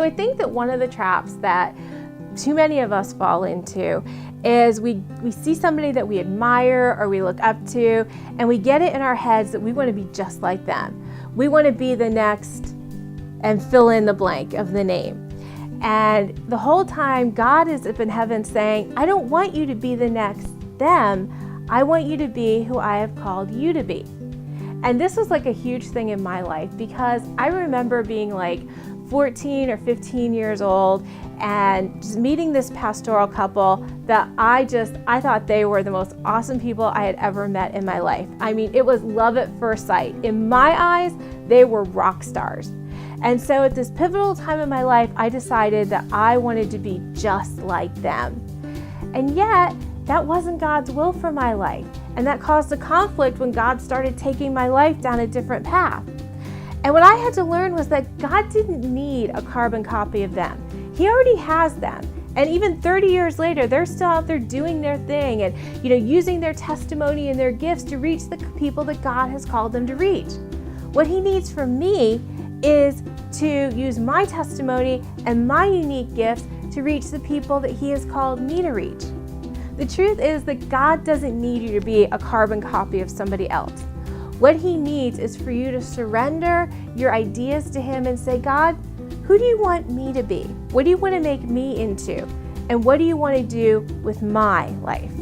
So I think that one of the traps that too many of us fall into is we see somebody that we admire or we look up to, and we get it in our heads that we want to be just like them. We want to be the next, and fill in the blank of the name. And the whole time God is up in heaven saying, I don't want you to be the next them. I want you to be who I have called you to be. And this was like a huge thing in my life, because I remember being like 14 or 15 years old and just meeting this pastoral couple that I thought they were the most awesome people I had ever met in my life. I mean, it was love at first sight. In my eyes, they were rock stars. And so at this pivotal time in my life, I decided that I wanted to be just like them. And yet, that wasn't God's will for my life. And that caused a conflict when God started taking my life down a different path. And what I had to learn was that God didn't need a carbon copy of them. He already has them. And even 30 years later, they're still out there doing their thing and, using their testimony and their gifts to reach the people that God has called them to reach. What He needs from me is to use my testimony and my unique gifts to reach the people that He has called me to reach. The truth is that God doesn't need you to be a carbon copy of somebody else. What He needs is for you to surrender your ideas to Him and say, God, who do you want me to be? What do you want to make me into? And what do you want to do with my life?